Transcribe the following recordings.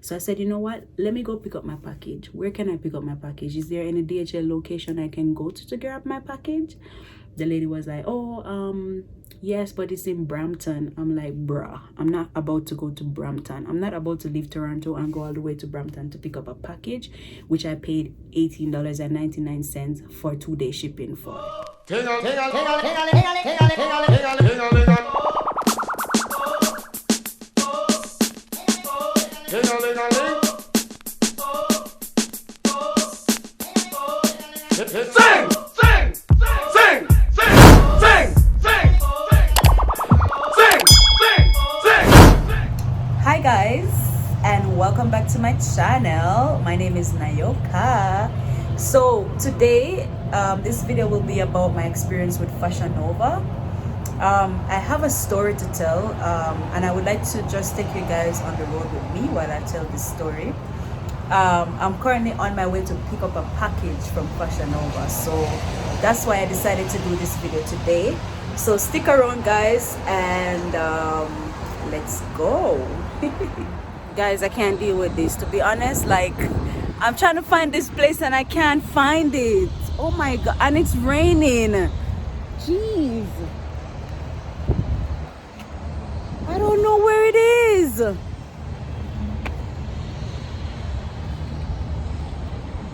So I said, you know what, let me go pick up my package. Where can I pick up my package? Is there any DHL location I can go to grab my package? The lady was like, oh, yes, but it's in Brampton. I'm like, bruh, I'm not about to go to Brampton. I'm not about to leave Toronto and go all the way to Brampton to pick up a package, which I paid $18.99 for 2-day shipping for. Hi guys, and welcome back to my channel. My name is Nayoka. So today this video will be about my experience with Fashion Nova. I have a story to tell, and I would like to just take you guys on the road with me while I tell this story. I'm currently on my way to pick up a package from Fashion Nova, so that's why I decided to do this video today. So stick around guys, and let's go. Guys, I can't deal with this, to be honest. Like, I'm trying to find this place and I can't find it. Oh my god, and it's raining. Jeez, I don't know where it is. The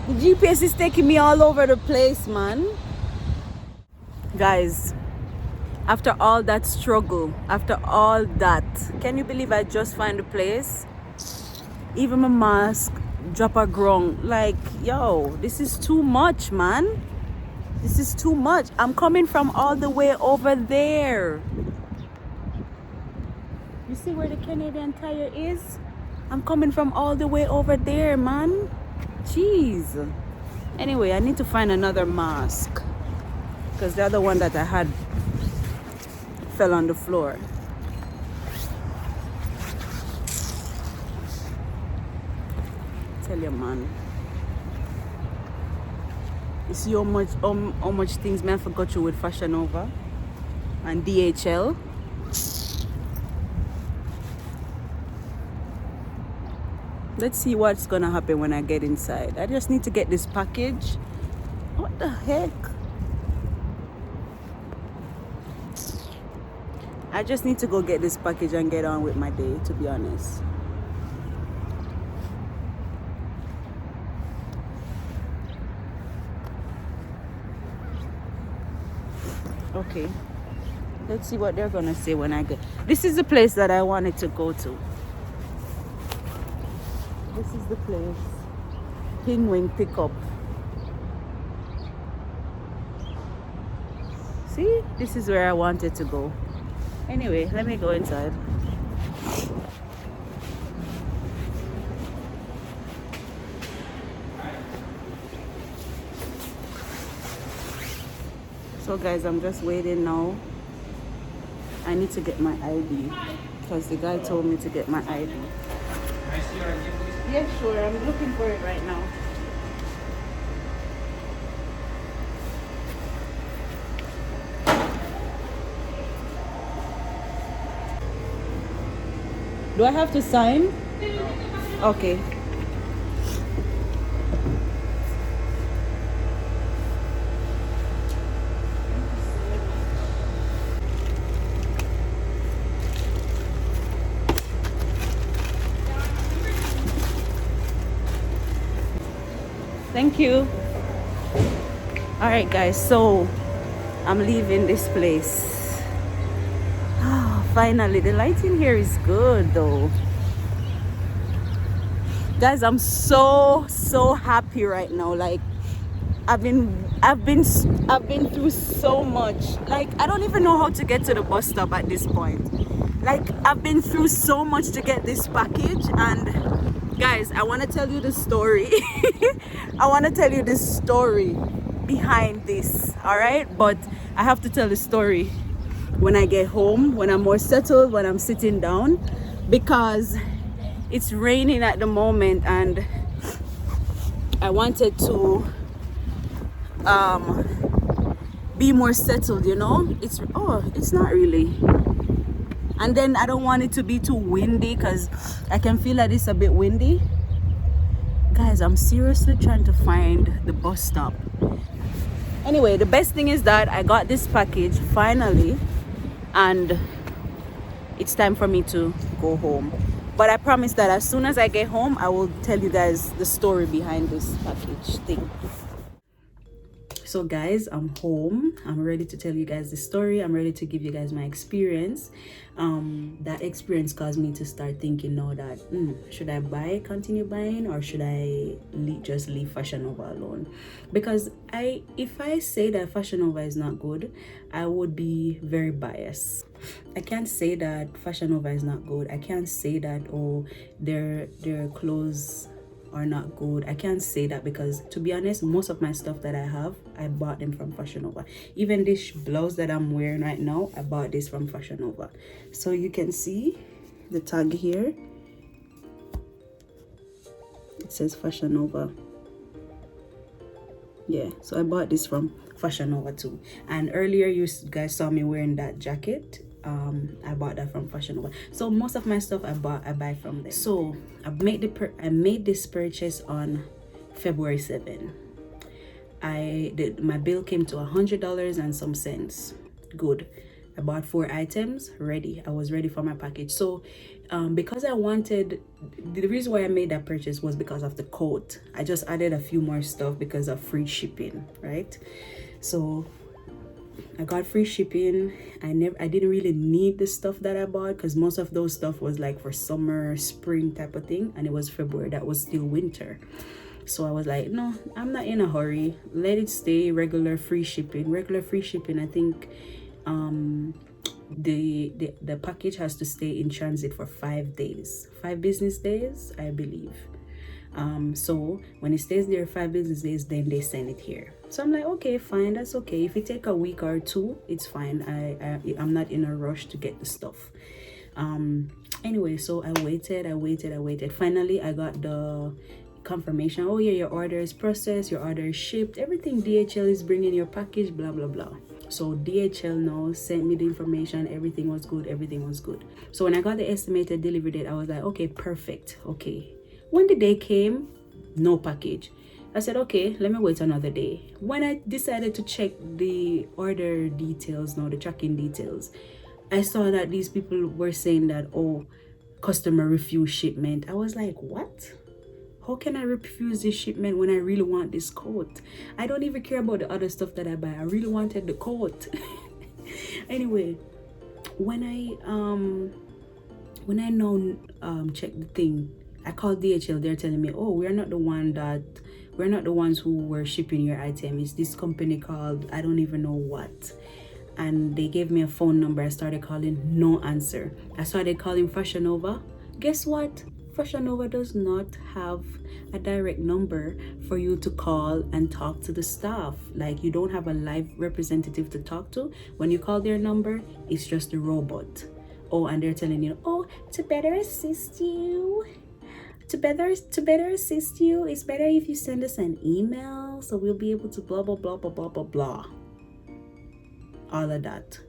GPS is taking me all over the place, man. Guys, after all that struggle, after all that, can you believe I just find the place? Even my mask drop a ground. Like, yo, this is too much, man. This is too much. I'm coming from all the way over there. You see where the Canadian Tire is? I'm coming from all the way over there, man. Jeez. Anyway, I need to find another mask, because the other one that I had fell on the floor. Tell you, man. You see how much things man forgot you with Fashion Nova and DHL. Let's see what's gonna happen when I get inside. I just need to get this package. What the heck? I just need to go get this package and get on with my day, to be honest. Okay, let's see what they're gonna say when I get. This is the place that I wanted to go to. This is the place. Penguin Pickup. See, this is where I wanted to go. Anyway, let me go inside. So guys, I'm just waiting now. I need to get my ID because the guy told me to get my ID. Yeah, sure. I'm looking for it right now. Do I have to sign? Okay. Thank you. All right, guys. So I'm leaving this place. Finally, the lighting here is good though. Guys, I'm so happy right now. Like, I've been through so much. Like, I don't even know how to get to the bus stop at this point. Like, I've been through so much to get this package. And guys, I want to tell you the story. I want to tell you the story behind this, all right? But I have to tell the story when I get home, when I'm more settled, when I'm sitting down, because it's raining at the moment and I wanted to be more settled, you know. It's not really. And then I don't want it to be too windy because I can feel that it's a bit windy. Guys, I'm seriously trying to find the bus stop. Anyway, the best thing is that I got this package finally, and it's time for me to go home. But I promise that as soon as I get home, I will tell you guys the story behind this package thing. So guys, I'm home. I'm ready to tell you guys the story. I'm ready to give you guys my experience. That experience caused me to start thinking now that should I continue buying, or should I just leave Fashion Nova alone? Because if I say that Fashion Nova is not good, I would be very biased. I can't say that Fashion Nova is not good. I can't say that, oh, their clothes are not good. I can't say that, because to be honest, most of my stuff that I have, I bought them from Fashion Nova. Even this blouse that I'm wearing right now, I bought this from Fashion Nova. So you can see the tag here. It says Fashion Nova. Yeah, so I bought this from Fashion Nova too. And earlier you guys saw me wearing that jacket. I bought that from Fashion Nova. So most of my stuff I buy from them. So I made this purchase on February 7. My bill came to $100 and some cents. Good. I bought 4 items. Ready. I was ready for my package. So because I wanted, the reason why I made that purchase was because of the coat. I just added a few more stuff because of free shipping, right? So I got free shipping. I didn't really need the stuff that I bought, because most of those stuff was like for summer, spring type of thing, and it was February. That was still winter. So I was like, no, I'm not in a hurry. Let it stay regular free shipping. I think the package has to stay in transit for 5 days, 5 business days, I believe. So when it stays there 5 business days, then they send it here. So I'm like, okay, fine, that's okay. If it take a week or 2, it's fine. I'm not in a rush to get the stuff. Anyway, so I waited. Finally, I got the confirmation. Oh yeah, your order is processed, your order is shipped, everything. DHL is bringing your package, blah blah blah. So DHL now sent me the information. Everything was good. So when I got the estimated delivery date, I was like, okay, perfect. Okay, when the day came, no package. I said, okay, let me wait another day. When I decided to check the order details, the tracking details, I saw that these people were saying that, oh, customer refused shipment. I was like, what? How can I refuse this shipment when I really want this coat? I don't even care about the other stuff that I buy. I really wanted the coat. Anyway, when I now check the thing, I called DHL. They're telling me, oh, we're not the ones who were shipping your item. It's this company called, I don't even know what. And they gave me a phone number. I started calling, no answer. I started calling Fashion Nova. Guess what? Fashion Nova does not have a direct number for you to call and talk to the staff. Like, you don't have a live representative to talk to. When you call their number, it's just a robot. Oh, and they're telling you, oh, to better assist you, it's better if you send us an email, so we'll be able to blah blah blah blah blah blah blah. All of that,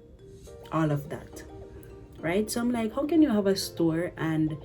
right? So I'm like, how can you have a store and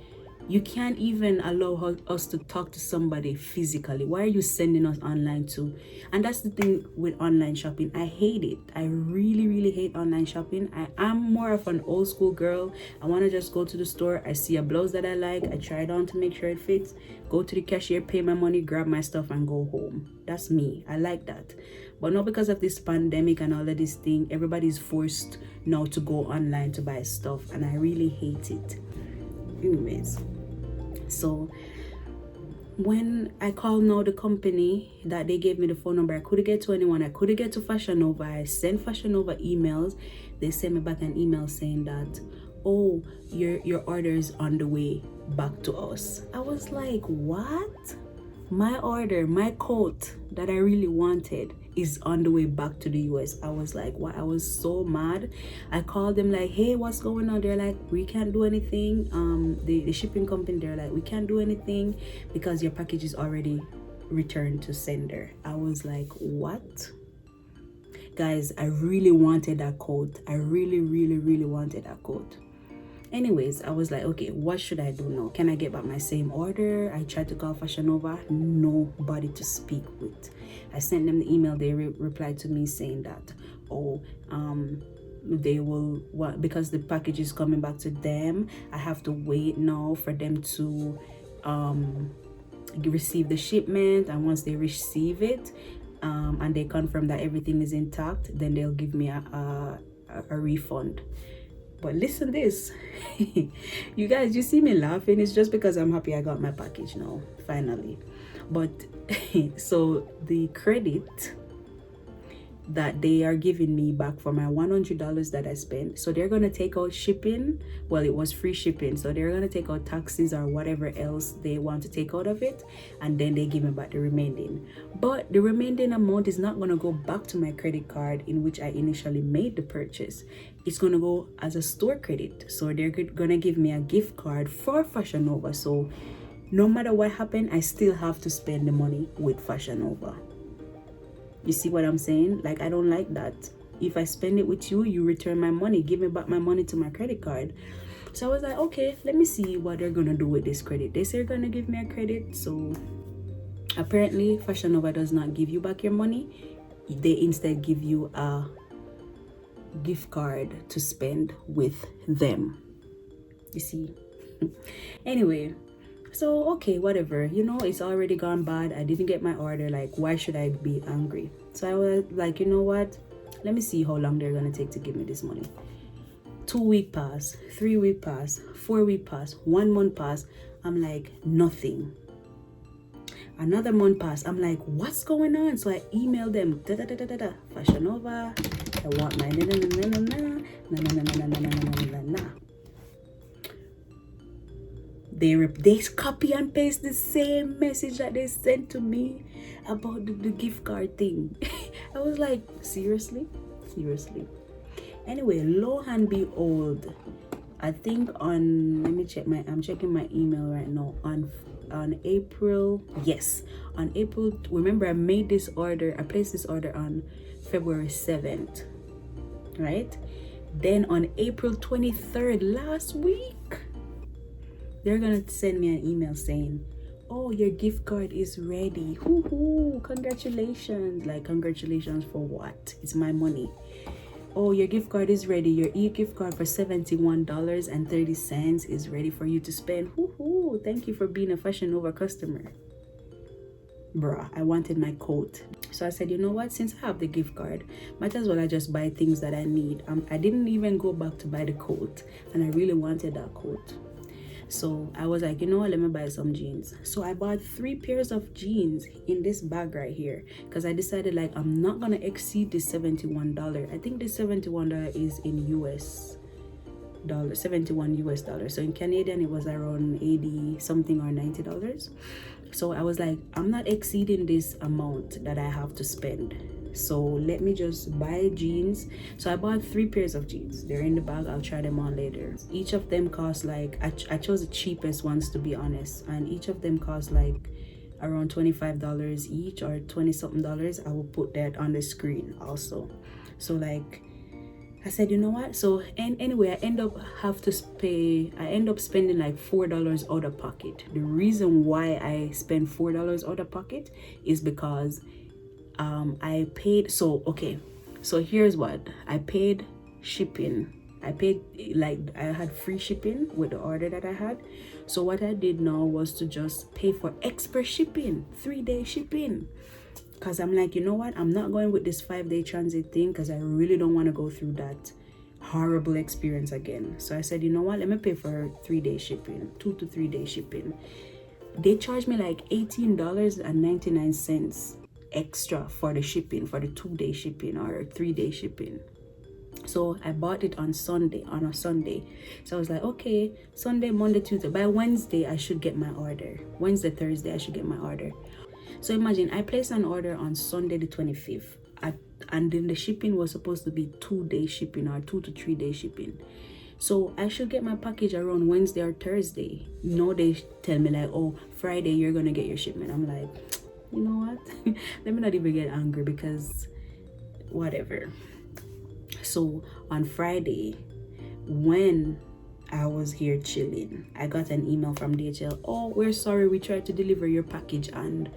you can't even allow us to talk to somebody physically? Why are you sending us online too? And that's the thing with online shopping. I hate it. I really hate online shopping. I'm more of an old school girl. I want to just go to the store. I see a blouse that I like. I try it on to make sure it fits. Go to the cashier, pay my money, grab my stuff, and go home. That's me. I like that. But not because of this pandemic and all of this thing. Everybody's forced now to go online to buy stuff, and I really hate it. Anyways, so when I called now the company that they gave me the phone number, I couldn't get to anyone. I couldn't get to Fashion Nova. I sent Fashion Nova emails. They sent me back an email saying that, oh, your order is on the way back to us. I was like, what? My order, my coat that I really wanted is on the way back to the US. I was like, what? I was so mad. I called them like, hey, what's going on? They're like, we can't do anything. The shipping company, they're like, we can't do anything because your package is already returned to sender. I was like, what? Guys, I really wanted that coat. I really wanted that coat. Anyways, I was like, okay, what should I do now? Can I get back my same order? I tried to call Fashion Nova, nobody to speak with. I sent them the email. They replied to me saying that, oh, they will, what, because the package is coming back to them, I have to wait now for them to receive the shipment, and once they receive it and they confirm that everything is intact, then they'll give me a refund. But listen this, you guys, you see me laughing, it's just because I'm happy I got my package now, finally. But so the credit that they are giving me back for my $100 that I spent, so they're gonna take out shipping. Well, it was free shipping, so they're gonna take out taxes or whatever else they want to take out of it, and then they give me back the remaining. But the remaining amount is not gonna go back to my credit card in which I initially made the purchase. It's gonna go as a store credit, so they're gonna give me a gift card for Fashion Nova. So no matter what happened, I still have to spend the money with Fashion Nova. You see what I'm saying? Like, I don't like that. If I spend it with you, you return my money, give me back my money to my credit card. So I was like, okay, let me see what they're gonna do with this credit. They say they're gonna give me a credit. So apparently Fashion Nova does not give you back your money. They instead give you a gift card to spend with them. You see? Anyway, so okay, whatever, you know, it's already gone bad. I didn't get my order. Like, why should I be angry? So I was like, you know what, let me see how long they're gonna take to give me this money. 2 week pass, 3 week pass, 4 week pass, 1 month pass. I'm like, nothing. Another month pass. I'm like, what's going on? So I emailed them, Fashion Nova, I want my They copy and paste the same message that they sent to me about the gift card thing. I was like, seriously? Anyway, lo and behold, I think on, let me check I'm checking my email right now, on April, yes, on April, remember I made this order, I placed this order on February 7th, right? Then on April 23rd, last week, they're gonna send me an email saying, oh, your gift card is ready. Hoo-hoo, congratulations. Like, congratulations for what? It's my money. Oh, your gift card is ready. Your e-gift card for $71.30 is ready for you to spend. Hoo-hoo, thank you for being a Fashion Nova customer. Bruh, I wanted my coat. So I said, you know what, since I have the gift card, might as well I just buy things that I need. I didn't even go back to buy the coat, and I really wanted that coat. So I was like, you know what, let me buy some jeans. So I bought 3 pairs of jeans in this bag right here, because I decided, like, I'm not gonna exceed the $71. I think the $71 is in US dollar, 71 US dollars. So in Canadian it was around 80 something or $90. So I was like, I'm not exceeding this amount that I have to spend, so let me just buy jeans. So I bought 3 pairs of jeans. They're in the bag. I'll try them on later. Each of them cost, like, I chose the cheapest ones, to be honest, and each of them cost like around $25 each, or 20 something dollars. I will put that on the screen also. So like, I said, you know what, so, and anyway, I end up spending like $4 out of pocket. The reason why I spend $4 out of pocket is because I paid, so okay, so here's what I paid: shipping. I paid, like, I had free shipping with the order that I had. So what I did now was to just pay for express shipping, 3-day shipping, because I'm like, you know what, I'm not going with this 5-day transit thing, because I really don't want to go through that horrible experience again. So I said, you know what, let me pay for 3-day shipping, 2 to 3 day shipping. They charged me like $18.99 extra for the shipping, for the 2-day shipping or 3-day shipping. So I bought it on a Sunday. So I was like, okay, Sunday, Monday, Tuesday, by Wednesday I should get my order. Wednesday, Thursday I should get my order. So imagine, I placed an order on Sunday the 25th, and then the shipping was supposed to be 2-day shipping or 2 to 3 day shipping. So I should get my package around Wednesday or Thursday. No, they tell me like, oh, Friday you're gonna get your shipment. I'm like, you know what? Let me not even get angry, because whatever. So on Friday, when I was here chilling. I got an email from DHL. Oh, we're sorry, we tried to deliver your package and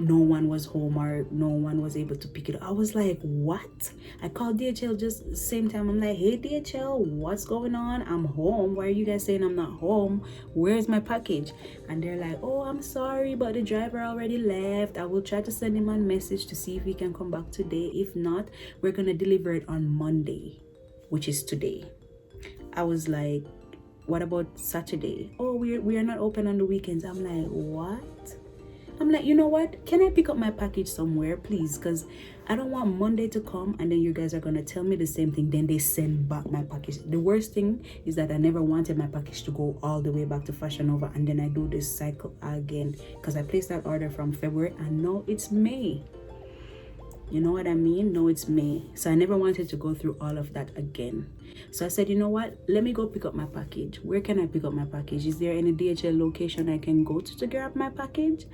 no one was home or no one was able to pick it up. I was like, what? I called DHL just the same time. I'm like, hey DHL, what's going on? I'm home. Why are you guys saying I'm not home? Where's my package? And they're like, oh, I'm sorry, but the driver already left. I will try to send him a message to see if he can come back today. If not, we're gonna deliver it on Monday, which is today. I was like, what about Saturday? Oh, we are not open on the weekends. I'm like, what? I'm like, you know what? Can I pick up my package somewhere, please? Because I don't want Monday to come and then you guys are going to tell me the same thing. Then they send back my package. The worst thing is that I never wanted my package to go all the way back to Fashion Nova. And then I do this cycle again. Because I placed that order from February and now it's May. You know what I mean? No, it's May. So I never wanted to go through all of that again. So I said, you know what? Let me go pick up my package. Where can I pick up my package? Is there any DHL location I can go to grab my package?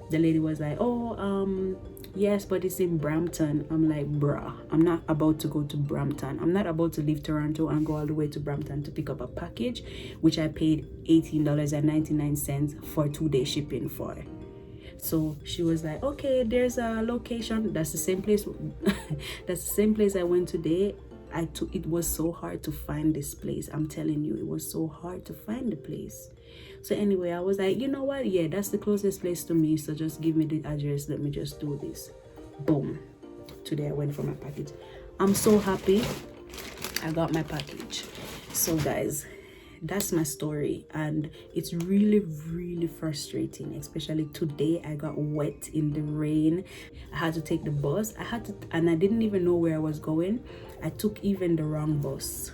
The lady was like, oh, yes, but it's in Brampton. I'm like, bruh, I'm not about to go to Brampton. I'm not about to leave Toronto and go all the way to Brampton to pick up a package, which I paid $18.99 for 2-day shipping for. So she was like, okay, there's a location. That's the same place. That's the same place I went today. It was so hard to find this place. I'm telling you, it was so hard to find the place. So anyway, I was like, you know what? Yeah, that's the closest place to me. So just give me the address. Let me just do this. Boom. Today I went for my package. I'm so happy I got my package. So guys, that's my story, and it's really frustrating, especially today. I got wet in the rain. I had to take the bus. And I didn't even know where I was going. I took even the wrong bus.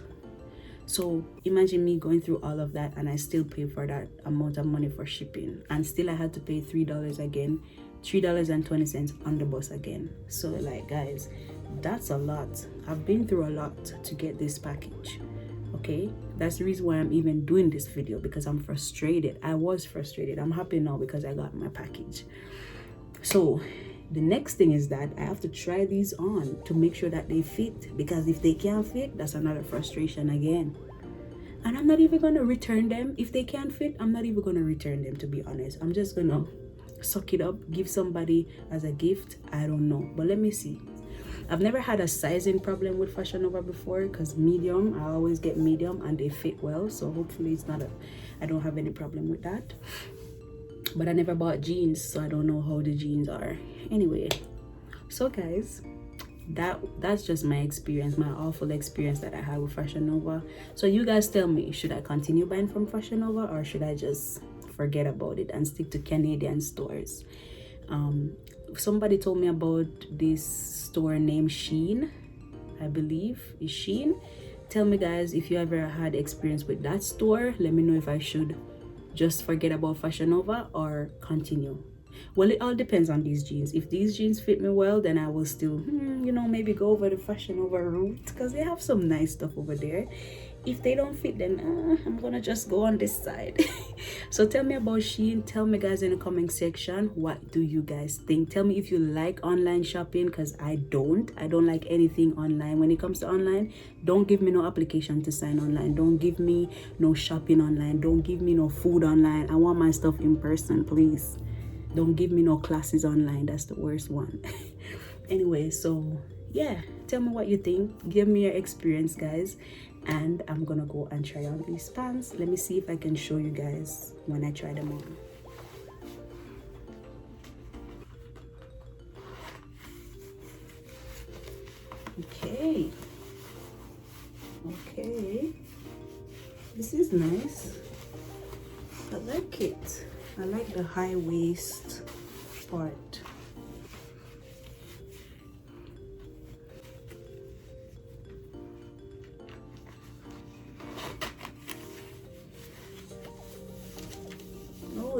So imagine me going through all of that and I still pay for that amount of money for shipping, and still I had to pay $3 again, $3.20 on the bus again. So like, guys, that's a lot. I've been through a lot to get this package. Okay, that's the reason why I'm even doing this video, because I'm frustrated. I was frustrated. I'm happy now because I got my package. So the next thing is that I have to try these on to make sure that they fit, because if they can't fit, that's another frustration again. And I'm not even gonna return them. If they can't fit, I'm not even gonna return them, to be honest. I'm just gonna suck it up, give somebody as a gift. I don't know, but let me see. I've never had a sizing problem with Fashion Nova before, because medium, I always get medium and they fit well. So hopefully it's not I don't have any problem with that. But I never bought jeans, so I don't know how the jeans are. Anyway, so guys, that's just my experience, my awful experience that I had with Fashion Nova. So you guys tell me, should I continue buying from Fashion Nova, or should I just forget about it and stick to Canadian stores? Somebody told me about this store named Shein, I believe is Shein. Tell me guys if you ever had experience with that store. Let me know if I should just forget about Fashion Nova or continue. Well, it all depends on these jeans. If these jeans fit me well, then I will still maybe go over the Fashion Nova route, because they have some nice stuff over there. If they don't fit, then I'm gonna just go on this side. So tell me about Shein. Tell me guys in the comment section, what do you guys think? Tell me if you like online shopping, because I don't like anything online. When it comes to online, don't give me no application to sign online. Don't give me no shopping online. Don't give me no food online. I want my stuff in person, please. Don't give me no classes online. That's the worst one. Anyway, so yeah, tell me what you think. Give me your experience, guys. And I'm gonna go and try on these pants. Let me see if I can show you guys when I try them on. Okay, this is nice. I like it. I like the high waist part.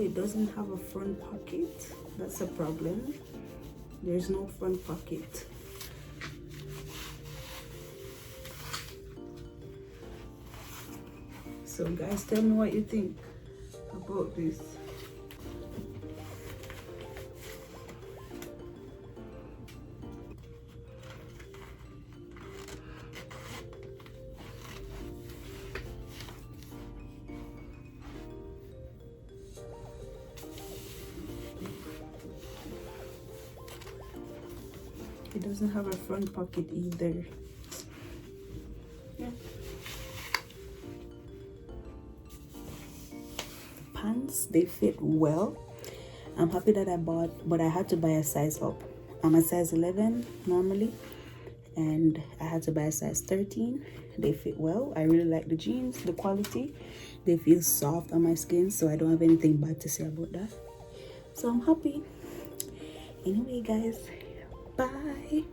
It doesn't have a front pocket. That's a problem. There's no front pocket. So guys, tell me what you think about this. It doesn't have a front pocket either. Yeah. Pants, they fit well. I'm happy that I bought, but I had to buy a size up. I'm a size 11 normally, and I had to buy a size 13. They fit well. I really like the jeans, the quality. They feel soft on my skin, so I don't have anything bad to say about that. So I'm happy. Anyway, guys, bye.